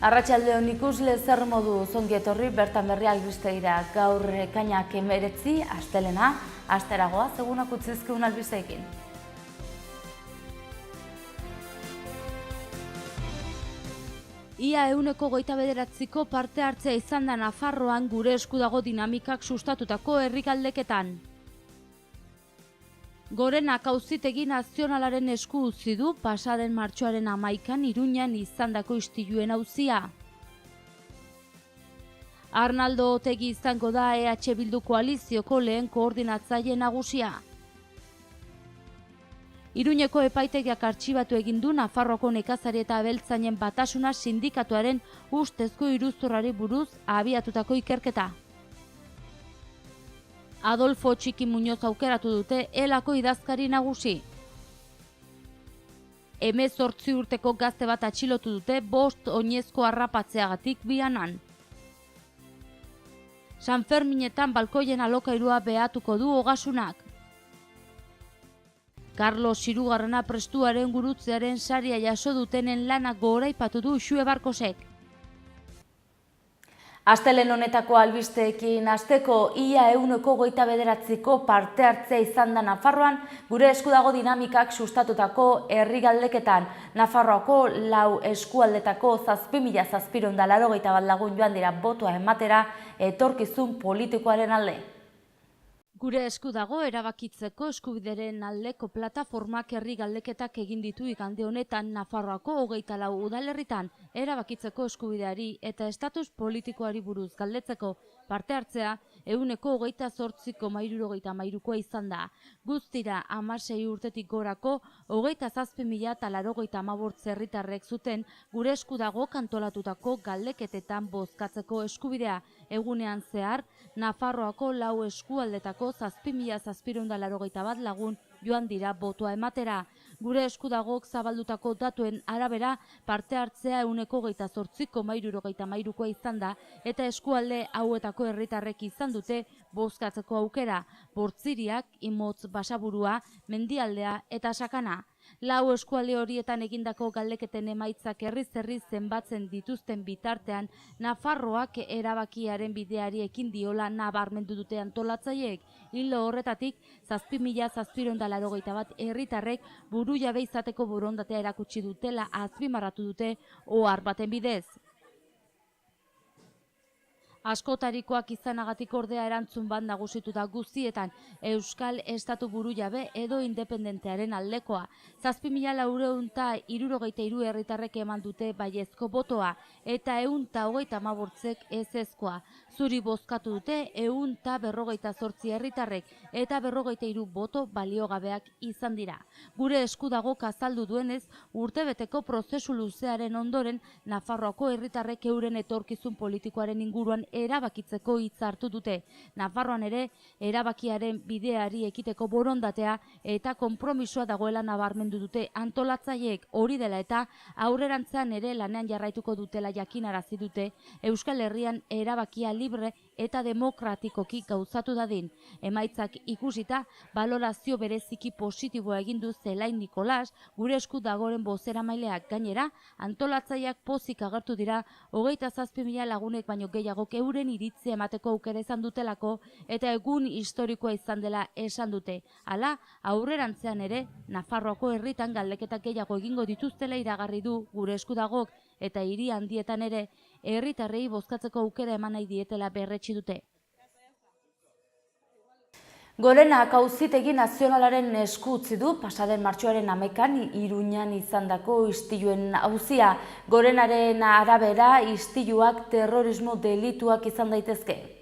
Arratsaldeon ikusle zer modu zongi etorri bertan berri albistegira. Gaur ekainak 19, astelena, asteragoa, segunak utzizkigun albisteekin. Ia 29ko parte hartzea izan da Nafarroan gure esku dago dinamikak sustatutako herri galdeketan. Gorenak Auzitegi Nazionalaren esku utzi du pasaden martxoaren 11an Iruñan izandako istiluen auzia. Arnaldo Otegi izango da EH Bildu koalizioko lehen koordinatzaile nagusia. Iruñeko epaitegiak artxibatu egin du Nafarroako nekazari eta abeltzainen batasuna sindikatuaren ustezko iruzurrari buruz abiatutako ikerketa. Adolfo Txiki Muñoz aukeratu dute elako idazkari nagusi. 18 urteko gazte bat atxilotu dute 5 oinezko harrapatzeagatik Vianan. San Ferminetan balkoien alokairua behatuko du Ogasunak. Carlos Hirugarrena prestuaren gurutzearen saria jaso dutenen lana goraipatu du Xue Barkosek. Astelehen honetako albisteekin hasteko ia 29ko parte hartzea izan da Nafarroan gure esku dago dinamikak sustatutako herri galdeketan. Nafarroako 4 eskualdetako 7.781 lagun joan dira botoa ematera etorkizun politikoaren alde. Gure esku dago erabakitzeko eskubideren aldeko plataformak herri galdeketak egin ditu igande honetan Nafarroako 24 udalerritan erabakitzeko eskubideari eta estatus politikoari buruz galdetzeko parte hartzea 28,73koa izan da. Guztira 16 urtetik gorako 27.085 herritarrek zuten gure esku dago kantolatutako galdeketetan bozkatzeko eskubidea. Egunean zehar, Nafarroako 4 eskualdetako 7.781 lagun joan dira botoa ematera. Gure esku dagok zabaldutako datuen arabera parte hartzea 28,73koa izan da eta eskualde hauetako herritarrek izan dute bozkatzeko aukera. Bortziriak, Imotz, Basaburua, Mendialdea eta Sakana. 4 eskualde horietan egindako galdeketen emaitzak herriz zenbatzen dituzten bitartean Nafarroak erabakiaren bideari ekin diola nabarmendu dute antolatzaileek. Ildo horretatik 7.781 herritarrek burujabe izateko borondatea erakutsi dutela azpimarratu dute ohar baten bidez. Askotarikoak izanagatik ordea erantzun bat nagusitu da guztietan Euskal Estatu burujabe edo independentearen aldekoa. 7.463 herritarrek eman dute baiezko botoa eta 158ek ezezkoa. Zuri bozkatu dute 158 herritarrek eta 43 boto baliogabeak izan dira. Gure esku dago azaldu duenez, urtebeteko prozesu luzearen ondoren Nafarroako herritarrek euren etorkizun politikoaren inguruan erabakitzeko hitza hartu dute. Nafarroan ere erabakiaren bideari ekiteko borondatea eta konpromisoa dagoela nabarmendu dute antolatzaileek. Hori dela eta aurrerantzean ere lanean jarraituko dutela jakinarazi dute Euskal Herrian erabakia libre eta demokratikoki gauzatu dadin. Emaitzak ikusita, balorazio bereziki positiboa egin du Zelain Nikolas, gure esku dagoren bozeramaileak. Gainera, antolatzaileak pozik agertu dira 27.000 lagunek baino gehiagok euren iritzia emateko aukera izan dutelako eta egun historikoa izan dela esan dute. Hala, aurrerantzean ere, Nafarroako herritan galdeketak gehiago egingo dituztela iragarri du gure esku dagok eta hiri handietan ere herritarrei bozkatzeko aukera eman nahi dietela berretsi dute. Gorenak Auzitegi Nazionalaren esku utzi du pasaden martxoaren 11an Iruñan izandako istiluen auzia. Gorenaren arabera istiluak terrorismo delituak izan daitezke.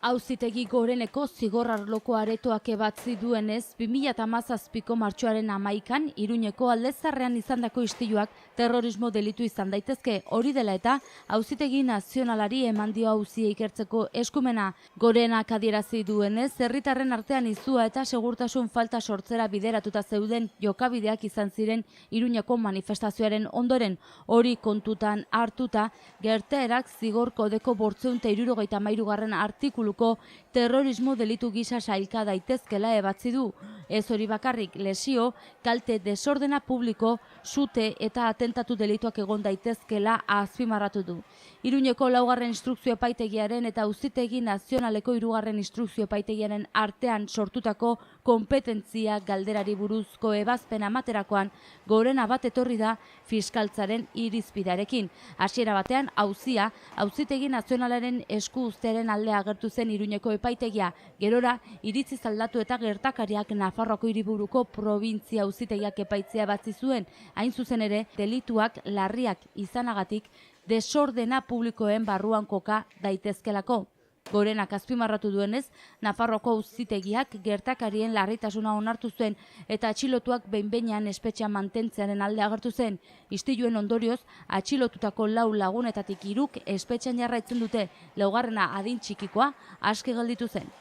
Auzitegi Goreneko zigor arloko aretoak ebatzi duenez, 2017ko martxoaren 11an Iruñeko Aldezarrean izandako istiluak terrorismo delitu izan daitezke. Hori dela eta Auzitegi Nazionalari eman dio auzia ikertzeko eskumena. Gorenak adierazi duenez, herritarren artean izua eta segurtasun falta sortzera bideratuta zeuden jokabideak izan ziren Iruñeko manifestazioaren ondoren. Hori kontutan hartuta, gertaerak zigor kodeko 573. artikulu inguruko terrorismo delitu gisa sailka daitezkela ebatzi du. Ez hori bakarrik, lesio, kalte desordena publiko, sute eta atentatu delituak egon daitezkela azpimarratu du. Iruñeko 4. instrukzio epaitegiaren eta Auzitegi Nazionaleko 3. instrukzio epaitegiaren artean sortutako konpetentzia galderari buruzko ebazpen amaterakoan gorena bat etorri da fiskaltzaren irizpidearekin. Hasiera batean auzia Auzitegi Nazionalaren esku uztearen alde agertu zen Iruñeko epaitegia, gerora iritziz aldatu eta gertakariak Nafarroako hiriburuko probintzia auzitegiak epaitzea batzi zuen, hain zuzen ere delituak larriak izanagatik desordena publikoen barruan koka daitezkelako. Gorenak azpimarratu duenez, Nafarroako auzitegiak gertakarien larritasuna onartu zuen eta atxilotuak behin-behinean espetxean mantentzearen alde agertu zen. Istiluen ondorioz, atxilotutako 4 lagunetatik 3 espetxean jarraitzen dute, 4. adin txikikoa aske gelditu zen.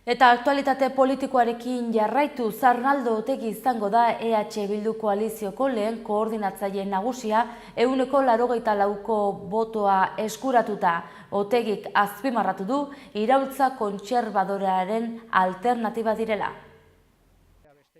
Eta aktualitate politikoarekin jarraitu, Arnaldo Otegi izango da EH Bildu koalizioko lehen koordinatzaile nagusia 184ko botoa eskuratuta. Otegik azpimarratu du iraultza kontserbadorearen alternatiba direla.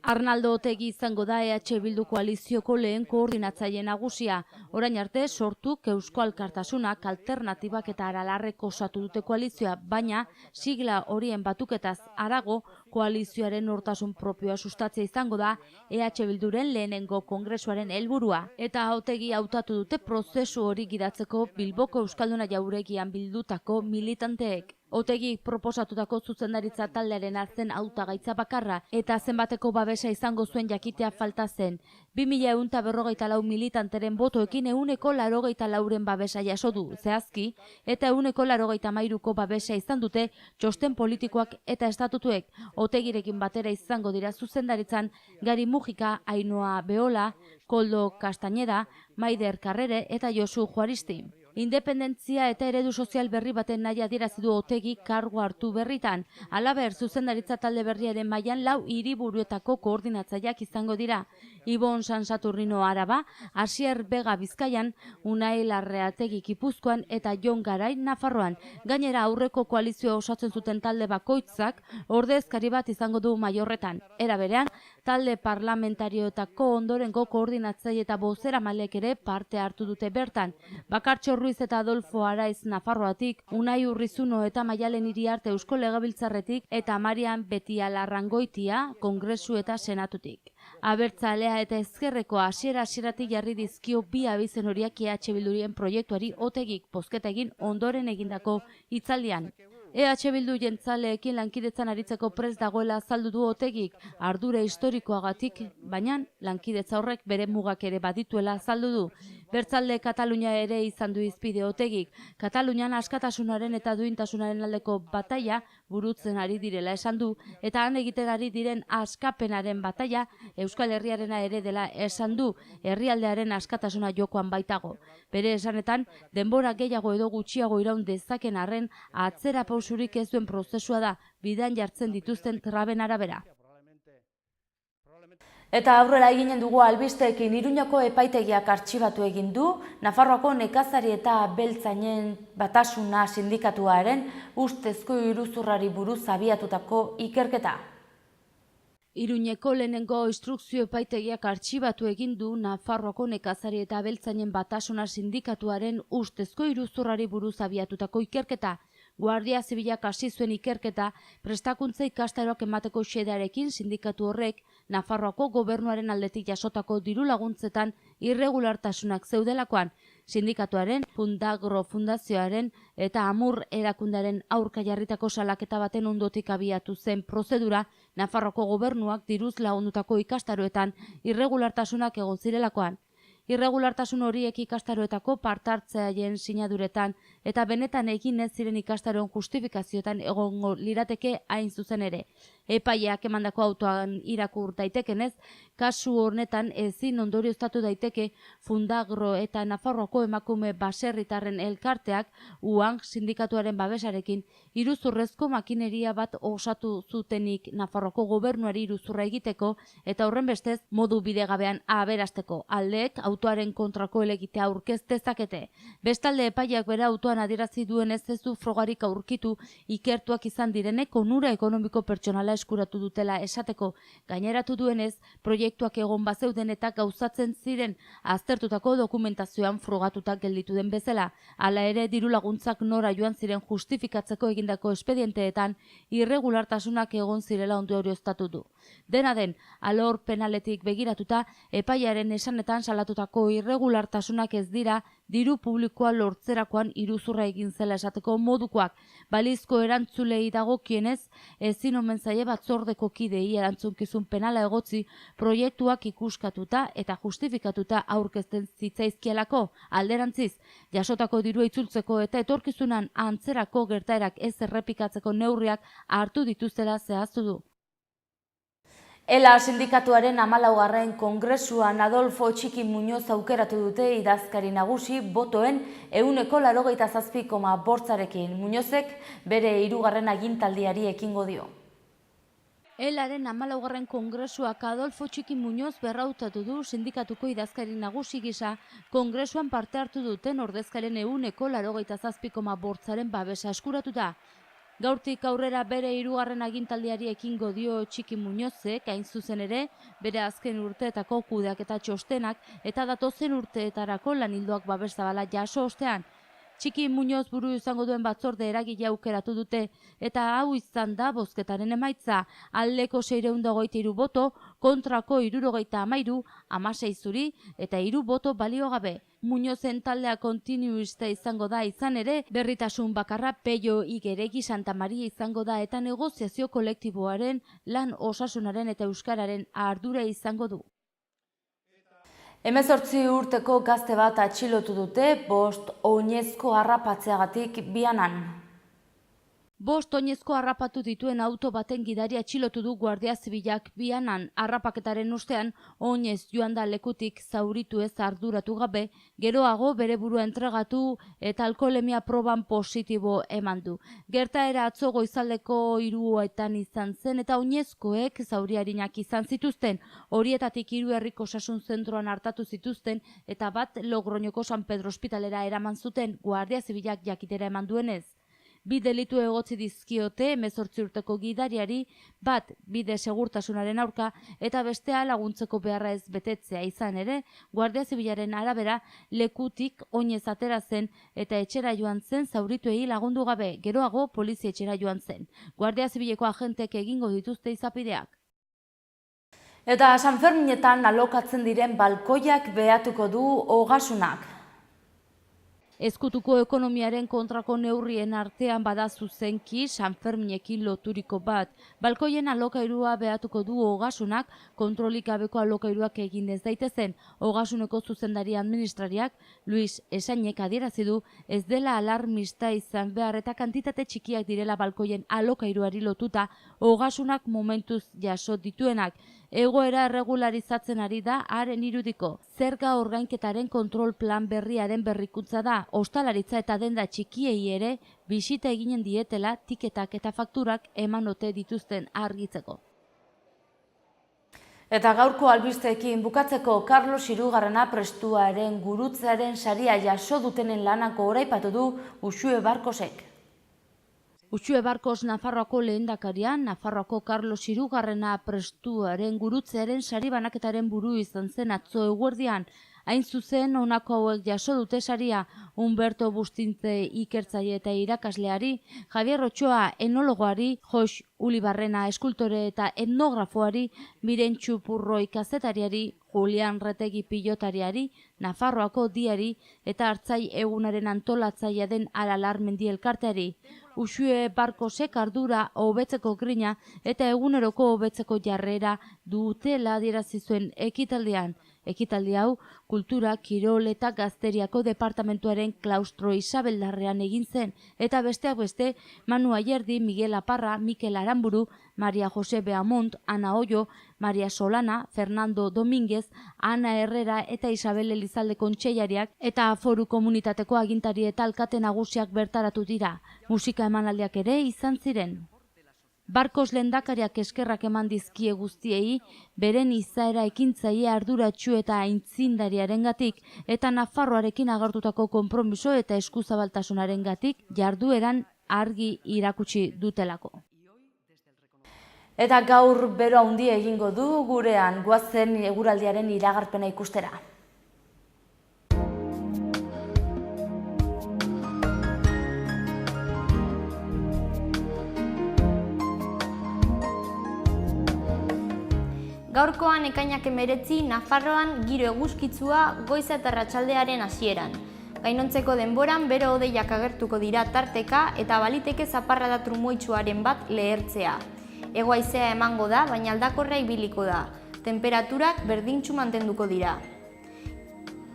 Arnaldo Otegi izango da EH Bildu koalizioko lehen koordinatzaile nagusia. Orain arte sortuk Eusko Alkartasunak alternatibak eta Aralarrek osatu dute koalizioa, baina sigla horien batuketaz harago koalizioaren nortasun propioa sustatzea izango da EH Bilduren lehenengo kongresuaren helburua. Eta Otegi hautatu dute prozesu hori gidatzeko Bilboko Euskalduna Jauregian bildutako militanteek. Otegi proposatutako zuzendaritza taldearen zen hautagaitza bakarra eta zenbateko babesa izango zuen jakitea falta zen. 2154 militanteren botoekin 184ren babesa jaso du zehazki eta 183ko babesa izan dute txosten politikoak eta estatutuek. Otegirekin batera izango dira zuzendaritzan Gari Mujika, Ainhoa Beola, Koldo Castañeda, Maider Carrere eta Josu Juaristi. Independentzia eta eredu sozial berri baten nahi adierazi du Otegi kargu hartu berritan. Halaber, zuzendaritza talde berriaren mailan 4 hiriburuetako koordinatzaileak izango dira. Ibon San Saturnino Araba, Asier Bega Bizkaian, Unai Larreategi Gipuzkoan eta Jon Garai Nafarroan. Gainera aurreko koalizioa osatzen zuten talde bakoitzak ordezkari bat izango du Maiorretan. Era berean, talde parlamentarioetako ondorengo koordinatzaile eta bozeramalek ere parte hartu dute bertan. Bakartxo Ruiz eta Adolfo Araiz Nafarroatik, Unai Urrizuno eta Maialen Iriarte Eusko Legebiltzarretik eta Marian Betialarrangoitia Kongresu eta Senatutik. Abertzalea eta ezkerreko hasieratik jarri dizkio bi abizen horiak EH Bildurien proiektuari Otegik bozketa egin ondoren egindako hitzaldian. EH Bildu jentzaleekin lankidetzan aritzeko prest dagoela azaldu du Otegik, ardura historikoagatik, baina lankidetza horrek bere mugak ere badituela azaldu du. Bertzalde Katalunia ere izan du hizpide Otegik. Katalunian askatasunaren eta duintasunaren aldeko bataila burutzen ari direla esan du, eta han egiten ari diren askapenaren bataila Euskal Herriarena ere dela esan du, herrialdearen askatasuna jokoan baitago. Bere esanetan, denbora gehiago edo gutxiago iraun dezaken arren atzera pausurik ez duen prozesua da, bidan jartzen dituzten traben arabera. Eta aurrera eginen dugu albisteekin, Iruñako epaitegiak artxibatu egin du Nafarroako nekazari eta abeltzainen batasuna sindikatuaren ustezko iruzurrari buruz abiatutako ikerketa. Iruñeko lehenengo instrukzio epaitegiak artxibatu egin du Nafarroako nekazari eta abeltzainen batasuna sindikatuaren ustezko iruzurrari buruz abiatutako ikerketa. Guardia Zibilak hasi zuen ikerketa prestakuntza ikastaroak emateko xedearekin sindikatu horrek Nafarroako gobernuaren aldetik jasotako diru laguntzetan irregulartasunak zeudelakoan. Sindikatuaren, Fundagro Fundazioaren eta Amur erakundaren aurka jarritako salaketa baten ondotik abiatu zen prozedura Nafarroako gobernuak diruz lagundutako ikastaroetan irregulartasunak egon zirelakoan. Irregulartasun horiek ikastaroetako partartzaileen sinaduretan eta benetan egin ez ziren ikastaroen justifikazioetan egongo lirateke hain zuzen ere. Epaileak emandako autoan irakur daitekenez, kasu honetan ezin ondorioztatu daiteke Fundagro eta Nafarroako emakume baserritarren elkarteak UANG sindikatuaren babesarekin iruzurrezko makineria bat osatu zutenik Nafarroako gobernuari iruzurra egiteko eta horren bestez modu bidegabean aberasteko aldeek autoaren kontrako helegitea aurkez dezakete. Bestalde epaileak bere autoan momentuan adierazi duenez ez du frogarik aurkitu ikertuak izan direnek onura ekonomiko pertsonala eskuratu dutela esateko. Gaineratu duenez, proiektuak egon bazeuden eta gauzatzen ziren aztertutako dokumentazioan frogatuta gelditu den bezala. Hala ere, diru laguntzak nora joan ziren justifikatzeko egindako espedienteetan irregulartasunak egon zirela ondorioztatu du. Dena den, alor penaletik begiratuta, epaiaren esanetan salatutako irregulartasunak ez dira diru publikoa lortzerakoan iruzurra egin zela esateko modukoak. Balizko erantzulei dagokienez, ezin omen zaie batzordeko kidei erantzunkizun penala egotzi proiektuak ikuskatuta eta justifikatuta aurkezten zitzaizkielako. Alderantziz, jasotako dirua itzultzeko eta etorkizunan antzerako gertaerak ez errepikatzeko neurriak hartu dituztela zehaztu du. ELA sindikatuaren 14. kongresuan Adolfo Txiki Muñoz aukeratu dute idazkari nagusi botoen 87,8%. Muñozek bere 3. agintaldiari ekingo dio. ELAren 14. kongresuak Adolfo Txiki Muñoz berrautatu du sindikatuko idazkari nagusi gisa kongresuan parte hartu duten ordezkaren 87,8%aren babesa eskuratuta. Gaurtik aurrera bere 3. agintaldiari ekingo dio Txiki Muñozek, hain zuzen ere, bere azken urteetako kudeaketa txostenak eta datozen urteetarako lanildoak babes zabala jaso ostean. Txiki Muñoz buru izango duen batzorde eragile aukeratu dute eta hau izan da bozketaren emaitza. Aldeko 623 boto, kontrako 73, 16 zuri eta 3 boto balio gabe. Muñozen taldea kontinuista izango da izan ere, berritasun bakarra Peio Igeregi Santa Maria izango da eta negoziazio kolektiboaren, lan osasunaren eta euskararen ardura izango du. 18 urteko gazte bat atxilotu dute 5 oinezko harrapatzeagatik Vianan. 5 oinezko harrapatu dituen auto baten gidari atxilotu du Guardia Zibilak Vianan. Harrapaketaren ostean, oinez joan da lekutik zauritu ez arduratu gabe, geroago bere burua entregatu eta alkoholemia proban positibo eman du. Gertaera atzo goizaldeko 3etan izan zen eta oinezkoek zauriarinak izan zituzten. Horietatik 3 herriko osasun zentroan hartatu zituzten eta bat Logroñoko San Pedro ospitalera eraman zuten Guardia Zibilak jakitera eman duenez. 2 delitu egotzi dizkiote 18 urteko gidariari, bat bide segurtasunaren aurka eta bestea laguntzeko beharra ez betetzea izan ere, Guardia Zibilaren arabera lekutik oinez atera zen eta etxera joan zen zaurituei lagundu gabe, geroago polizia etxera joan zen. Guardia Zibileko agentek egingo dituzte izapideak. Eta Sanferminetan alokatzen diren balkoiak behatuko du Ogasunak. Ezkutuko ekonomiaren kontrako neurrien artean bada zuzenki Sanferminekin loturiko bat. Balkoien alokairua behatuko du Ogasunak, kontrolik gabeko alokairuak egin ez daitezen. Ogasuneko zuzendari administrariak, Luis Esainek adierazi du, ez dela alarmista izan behar eta kantitate txikiak direla balkoien alokairuari lotuta Ogasunak momentuz jaso dituenak. Egoera erregularizatzen ari da haren irudiko. Zerga orgainketaren kontrol plan berriaren berrikuntza da, ostalaritza eta denda txikiei ere bisita eginen dietela tiketak eta fakturak eman ote dituzten argitzeko. Eta gaurko albisteekin bukatzeko Carlos III prestuaren gurutzearen saria jaso dutenen lanako oraipatu du Uxue Barkosek. Uxue Barkos Nafarroako lehendakaria, Nafarroako Carlos III prestuaren gurutzearen sari banaketaren buru izan zen atzo eguerdian. Hain zuzen, honako hauek jaso dute saria, Humberto Bustintze ikertzaile eta irakasleari, Javier Ochoa enologoari, Jos Ulibarrena eskultore eta etnografoari, Miren Txupurroi kazetariari, Julian Retegi pilotariari, Nafarroako diari eta hartzai egunaren antolatzailea den Aralar Mendi elkarteari. Uxue Barkosek ardura hobetzeko grina eta eguneroko hobetzeko jarrera dutela adierazi zuen ekitaldian. Ekitaldi hau, kultura, kirol eta gazteriako departamentuaren klaustro Isabeldarrean egin zen, eta besteak beste, Manu Ayerdi, Miguel Aparra, Mikel Aramburu, Maria Jose Beamont, Ana Ollo, Maria Solana, Fernando Domínguez, Ana Herrera eta Isabel Elizalde kontseilariak eta foru komunitateko agintari eta alkate nagusiak bertaratu dira. Musika emanaldiak ere izan ziren. Barkos lehendakariak eskerrak eman dizkie guztiei, beren izaera ekintzaile arduratsu eta aintzindariarengatik eta Nafarroarekin agertutako konpromiso eta eskuzabaltasunarengatik jardueran argi irakutsi dutelako. Eta gaur bero handia egingo du gurean, goazen eguraldiaren iragarpena ikustera. Gaurkoan ekainak 19 Nafarroan giro eguzkitsua goiza eta arratsaldearen hasieran. Gainontzeko denboran bero hodeiak agertuko dira tarteka eta baliteke zaparrada trumoitsuaren bat lehertzea. Hego haizea emango da, baina aldakorra ibiliko da. Tenperaturak berdintsu mantenduko dira.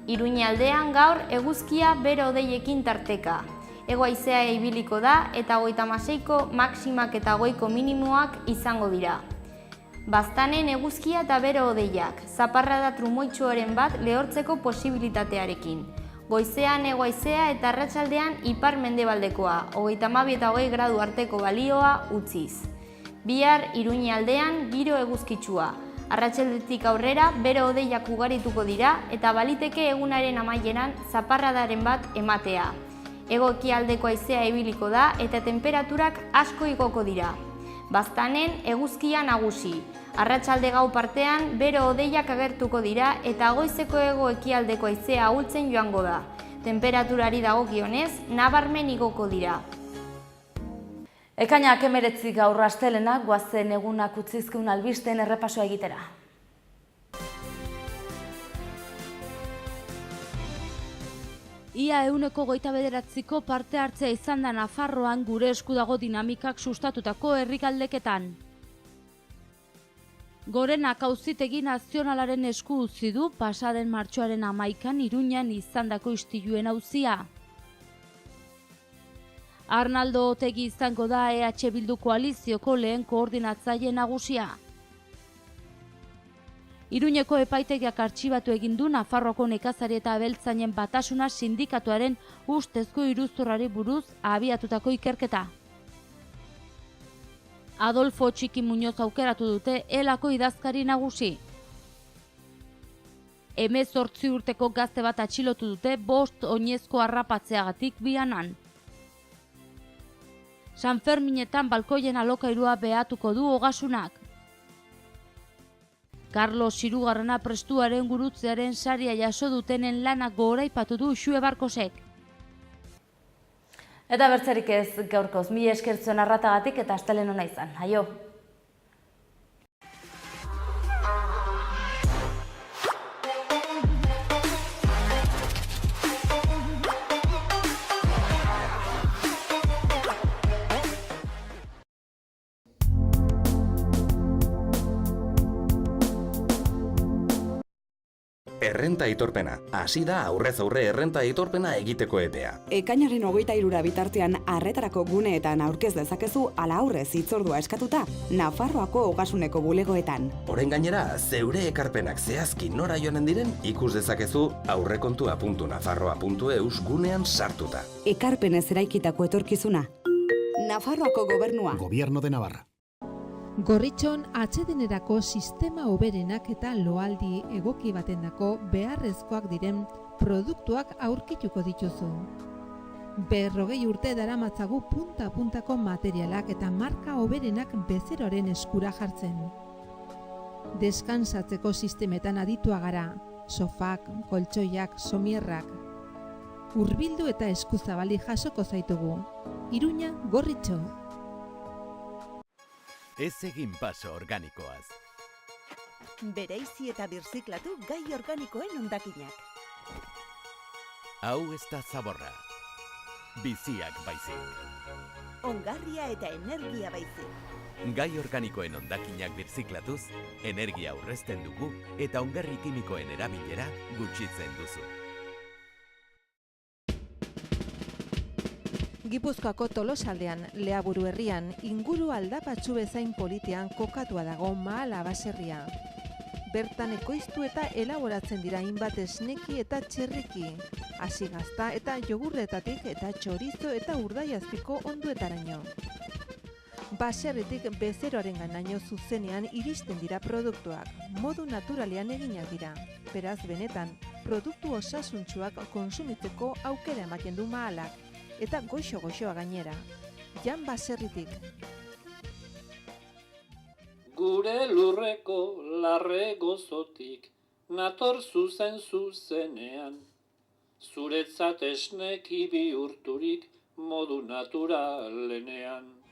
Iruña aldean gaur eguzkia bero hodeiekin tarteka. Hego haizea ibiliko da eta 36ko maximak eta 20ko minimoak izango dira. Baztanen eguzkia eta bero hodeiak, zaparrada trumoitsuaren bat lehortzeko posibilitatearekin. Goizean hego haizea eta arratsaldean ipar-mendebaldekoa, 32 eta 20 gradu arteko balioa utziz. Bihar Iruña aldean giro eguzkitsua. Arratsaldetik aurrera bero hodeiak ugarituko dira eta baliteke egunaren amaieran zaparradaren bat ematea. Hego-ekialdeko haizea ibiliko da eta tenperaturak asko igoko dira. Baztanen eguzkia nagusi. Arratsalde gau partean bero hodeiak agertuko dira eta goizeko hego-ekialdeko haizea ahultzen joango da. Temperaturari dagokionez nabarmen igoko dira. Ekainak 19 gaur astelena, goazen egunak utzizkun albisten errepasoa egitera. Ia 29ko parte hartzea izan da Nafarroan gure esku dago dinamikak sustatutako herrialdeketan. Gorenak auzitegi nazionalaren esku utzi du pasaden martxoaren 11an Iruñan izandako istiluen auzia. Arnaldo Otegi izango da EH Bildu koalizioko lehen koordinatzaile nagusia. Iruñeko epaitegiak artxibatu egin du Nafarroako nekazari eta abeltzainen batasuna sindikatuaren ustezko iruzurrari buruz abiatutako ikerketa. Adolfo Txiki Muñoz aukeratu dute elako idazkari nagusi. 18 urteko gazte bat atxilotu dute 5 oinezko harrapatzeagatik Vianan. San Ferminetan balkoien alokairua behatuko du Ogasunak. Carlos Hirugarrena prestuaren gurutzearen saria jaso dutenen lanak gogoraipatu du Xue Barkosek. Eta bertzerik ez gaurkoz, mila esker zuen arratagatik eta astelehen ona izan. Aio! Errenta aitorpena. Hasi da aurrez aurre errenta aitorpena egiteko epea. Ekainaren 23 bitartean arretarako guneetan aurkez dezakezu ala aurrez hitzordua eskatuta Nafarroako Ogasuneko bulegoetan. Orain gainera, zeure ekarpenak zehazki nora joanen diren ikus dezakezu aurrekontua.nafarroa.eus gunean sartuta. Ekarpenez eraikitako etorkizuna. Nafarroako gobernua. Gobierno de Navarra. Gorritxon atsedenerako sistema hoberenak eta loaldi egoki batendako beharrezkoak diren produktuak aurkituko dituzu. 40 urte daramatzagu punta-puntako materialak eta marka hoberenak bezeroaren eskura jartzen. Deskansatzeko sistemetan aditua gara, sofak, koltsoiak, somierrak. Hurbildu eta eskuzabali jasoko zaitugu. Iruña, Gorritxo. Ez egin paso organikoaz. Bereizi eta birziklatu gai organikoen hondakinak. Hau ez da zaborra. Biziak baizik. Ongarria eta energia baizik. Gai organikoen hondakinak birziklatuz, energia aurrezten dugu eta ongarri kimikoen erabilera gutxitzen duzu. Gipuzkoako Tolosaldean, Leaburu herrian, inguru aldapatsu bezain politean kokatua dago Mahala baserria. Bertan ekoiztu eta elaboratzen dira hainbat esneki eta txerriki, hasi gazta eta jogurretatik eta txorizo eta urdaiazpiko onduetaraino. Baserritik bezeroaren ganaino zuzenean iristen dira produktuak, modu naturalean eginak dira. Beraz, benetan, produktu osasuntsuak konsumitzeko aukera ematen du Mahalak, eta goxo-goxoa gainera. Jan Baserritik. Gure lurreko larre gozotik, nator zuzenean. Zuretzat esneki bihurturik modu naturalenean.